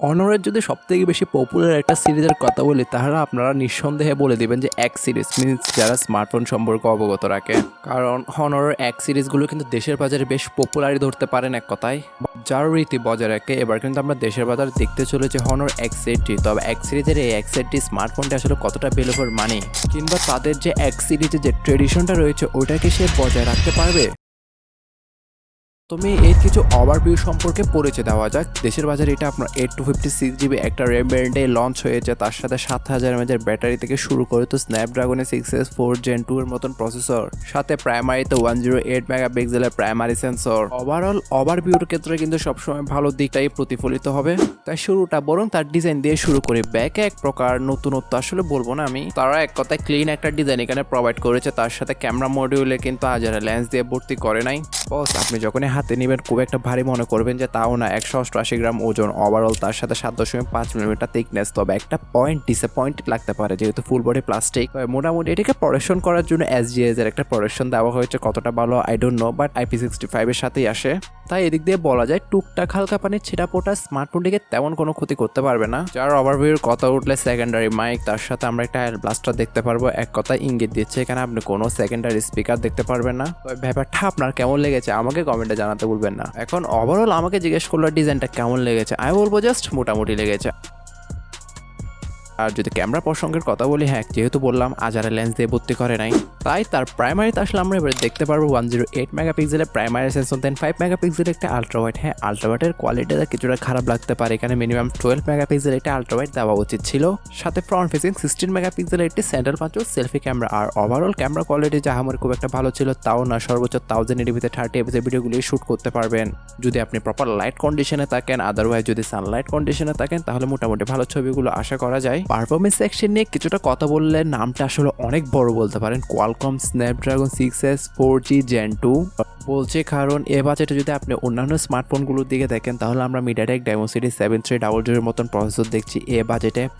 অনরের যদি সবথেকে বেশি পপুলার একটা সিরিজের কথা বলি তাহলে আপনারা নিঃসন্দেহে বলে দিবেন যে এক্স সিরিজ মিনস যারা স্মার্টফোন সম্পর্কে অবগত রাখে। কারণ হনরের এক্স সিরিজগুলো কিন্তু দেশের বাজারে বেশ পপুলারই ধরতে পারেন এক কথায়, যার রীতি বজায় রাখে। এবার কিন্তু আমরা দেশের বাজারে দেখতে চলেছি হনর এক্স80। তবে এক্স সিরিজের এই এক্স80 স্মার্টফোনটা আসলে কতটা ভ্যালু ফর মানি, কিংবা তাদের যে এক্স সিরিজের যে ট্রেডিশনটা রয়েছে ওইটাকে সে বজায় রাখতে পারবে। তুমি এর কিছু ওভারভিউ সম্পর্কে পরিচয় দেওয়া যাক। দেশের বাজারে এটা আপনার 8256GB একটা র্যাম ভ্যারিয়েন্টে লঞ্চ হয়েছে, তার সাথে 7000 mAh ব্যাটারি থেকে শুরু করে তো স্ন্যাপড্রাগনের 6S 4 Gen 2 এর মতন প্রসেসর, সাথে প্রাইমারিতে 108 মেগাপিক্সেলের প্রাইমারি সেন্সর। ওভারঅল ওভারভিউর ক্ষেত্রে কিন্তু সবসময় ভালো দিকটাই প্রতিফলিত হবে। তাই শুরুটা বরং তার ডিজাইন দিয়ে শুরু করি। ব্যাকে এক প্রকার নতুনত্ব আসলে বলবো না আমি, তারা এক কথায় ক্লিন একটা ডিজাইন এখানে প্রোভাইড করেছে। তার সাথে ক্যামেরা মডিউলে কিন্তু হাজারা লেন্স দিয়ে ভর্তি করে নাই। বস আপনি যখনই হাতে নেবেন খুব একটা ভারী মনে করবেন যে তাও না, 188 গ্রাম ওজন ওভারঅল, তার সাথে 7.5 মিলিমিটার থিকনেস। তবে একটা পয়েন্ট ডিসঅ্যাপয়েন্টেড লাগতে পারে যেহেতু ফুল বডি প্লাস্টিক। মোটামুটি এটাকে প্রোটেকশন করার জন্য SGS এর একটা প্রোটেকশন দেওয়া হয়েছে, কতটা ভালো I don't know, but IP65 এর সাথেই আসে। তাই এদিক দিয়ে বলা যায় টুকটাক হালকা পানির ছিটা পোটা স্মার্টফোনটিকে তেমন কোনো ক্ষতি করতে পারবে না। যার ওভারভিউর কথা উঠলে সেকেন্ডারি মাইক, তার সাথে আমরা একটা এয়ার ব্লাস্টার দেখতে পারবো। এক কথায় ইঙ্গিত দিচ্ছে এখানে আপনি কোনো সেকেন্ডারি স্পিকার দেখতে পারবেন না। তবে ব্যাপারটা আপনার কেমন লেগেছে আমাকে কমেন্টে জানাতে ভুলবেন না। এখন ওভারঅল আমাকে জিজ্ঞেস করলো ডিজাইনটা কেমন লেগেছে, আমি বলবো জাস্ট মোটামুটি লেগেছে। আর যদি ক্যামেরা প্রসঙ্গের কথা বলি, হ্যাঁ যেহেতু বললাম আজারে লেন্স দিয়ে ভর্তি করে নাই, তাই তার প্রাইমারিতে আসলে আমরা এবারে দেখতে পারবো 108 মেগাপিক্সেলের প্রাইমারি সেন্সর, দেন 5 মেগাপিক্সেলের একটা আলট্রাওয়াইড। হ্যাঁ আলট্রাওয়াইডের কোয়ালিটিটা কিছুটা খারাপ লাগতে পারে, এখানে মিনিমাম 12 মেগাপিক্সেলের একটা আলট্রাওয়াইড দেওয়া উচিত ছিল। সাথে ফ্রন্ট ফেসিং 16 মেগাপিক্সেলের একটি সেন্ট্রাল পাঁচ সেলফি ক্যামেরা। আর ওভারঅল ক্যামেরা কোয়ালিটি যা আমার খুব একটা ভালো ছিল তাও না, সর্বোচ্চ 1080p 30fps ভিডিওগুলি শ্যুট করতে পারবেন যদি আপনি প্রপার লাইট কন্ডিশনে থাকেন। আদারওয়াইজ যদি সানলাইট কন্ডিশনে থাকেন তাহলে মোটামুটি ভালো ছবিগুলো আশা করা যায়। পারফরমেন্স সেকশন নিয়ে কিছুটা কথা বললে নামটা আসলে অনেক বড় বলতে পারেন। Qualcomm Snapdragon 6S 4G Gen 2 বলছে, কারণ এ বাজেটে যদি আপনি অন্যান্য স্মার্টফোনগুলোর দিকে দেখেন তাহলে আমরা মিডিয়াটেক ডাইমেনসিটি 7300 এর মতন প্রসেসর দেখছি এ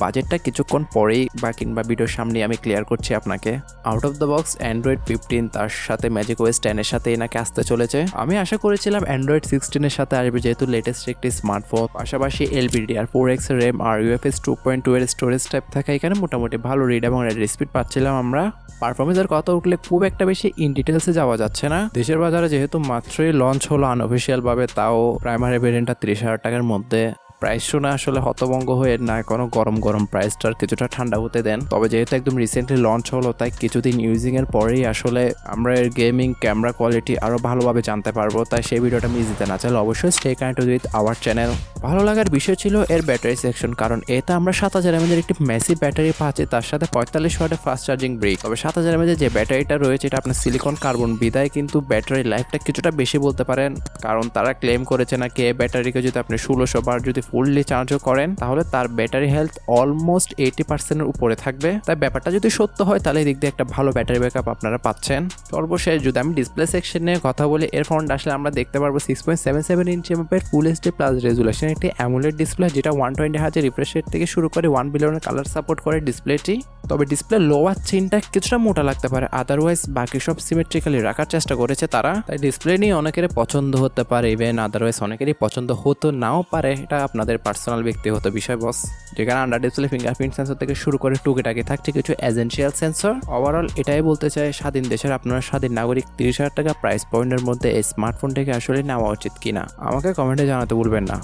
বাজেটটা কিছুক্ষণ পরেই বা কিংবা ভিডিওর সামনে আমি ক্লিয়ার করছি আপনাকে। Out of the box Android 15 তার সাথে ম্যাজিকওএস 10 এর সাথে এনাকে আসতে চলেছে। আমি আশা করেছিলাম অ্যান্ড্রয়েড 16 এর সাথে আসবে যেহেতু লেটেস্ট একটি স্মার্টফোন, পাশাপাশি LPDDR4X RAM আর UFS 2.2 এর স্টোরেজ টাইপ থাকা এখানে মোটামুটি ভালো রিড এবং রাইট স্পিড পাচ্ছিলাম আমরা। পারফরমেন্সের কথা উঠলে খুব একটা বেশি ইন ডিটেলসে যাওয়া যাচ্ছে না। দেশের বাজারে যেহেতু মাত্রই লঞ্চ হলো আনঅফিসিয়াল ভাবে, তাও প্রাইমারি ভেরিয়েন্টটা 30,000 টাকার মধ্যে। প্রাইস শুনে আসলে হতভঙ্গ হয়ে না, কোনো গরম প্রাইসটার কিছুটা ঠান্ডা হতে দেন। তবে যেহেতু একদম রিসেন্টলি লঞ্চ হলো তাই কিছুদিন ইউজিং এর পরেই আসলে আমরা এর গেমিং ক্যামেরা কোয়ালিটি আরো ভালোভাবে জানতে পারবো। তাই সেই ভিডিওটা মিস দিতে না চাইলে অবশ্যই stay connected with our channel. ভালো লাগার বিষয় ছিল এর ব্যাটারি সেকশন, কারণ এতে আমরা 7000 mAh একটি ম্যাসিভ ব্যাটারি পাচ্ছি, তার সাথে 45 ওয়াটের ফাস্ট চার্জিং ব্রেক। তবে 7000 mAh যে ব্যাটারিটা রয়েছে এটা আপনার সিলিকন কার্বন বিদায় কিন্তু ব্যাটারি লাইফটা কিছুটা বেশি বলতে পারেন, কারণ তারা ক্লেম করেছে নাকি এই ব্যাটারিকে যদি আপনি 1600 বার যদি ফুললি চার্জও করেন তাহলে তার ব্যাটারি হেলথ অলমোস্ট 80% এর উপরে থাকবে। তাই ব্যাপারটা যদি সত্য হয় তাহলে এদিক দিয়ে একটা ভালো ব্যাটারি ব্যাকআপ আপনারা পাচ্ছেন। সর্বশেষ যদি আমি ডিসপ্লে সেকশন নিয়ে কথা বলি, এর ফ্রন্ট আসলে আমরা দেখতে পারবো 6.77 ইঞ্চি এমএপের ফুল এইচডি প্লাস রেজুলেশন একটি অ্যামোলেড ডিসপ্লে, যেটা 120 হার্জ রিফ্রেশ রেট থেকে শুরু করে 1 বিলিয়নের কালার সাপোর্ট করে ডিসপ্লেটি। তবে ডিসপ্লে লোয়ার চিনটা কিছুটা মোটা লাগতে পারে, আদারওয়াইজ বাকি সব সিমেট্রিক্যালি রাখার চেষ্টা করেছে তারা। তাই ডিসপ্লে নিয়ে অনেকেরই পছন্দ হতে পারে, ইভেন আদারওয়াইজ অনেকেরই পছন্দ হতো নাও পারে, এটা আপনাদের পার্সোনাল ব্যক্তিগত বিষয় বস। যেখানে আন্ডার ডিসপ্লে ফিঙ্গারপ্রিন্ট সেন্সর থেকে শুরু করে টুকিটাকি থাকছে কিছু এসেনশিয়াল সেন্সর। ওভারঅল এটাই বলতে চাই স্বাধীন দেশের আপনারা স্বাধীন নাগরিক 30,000 টাকা প্রাইস পয়েন্টের মধ্যে এই স্মার্টফোনটাকে আসলে নেওয়া উচিত কিনা আমাকে কমেন্টে জানাতে ভুলবেন না।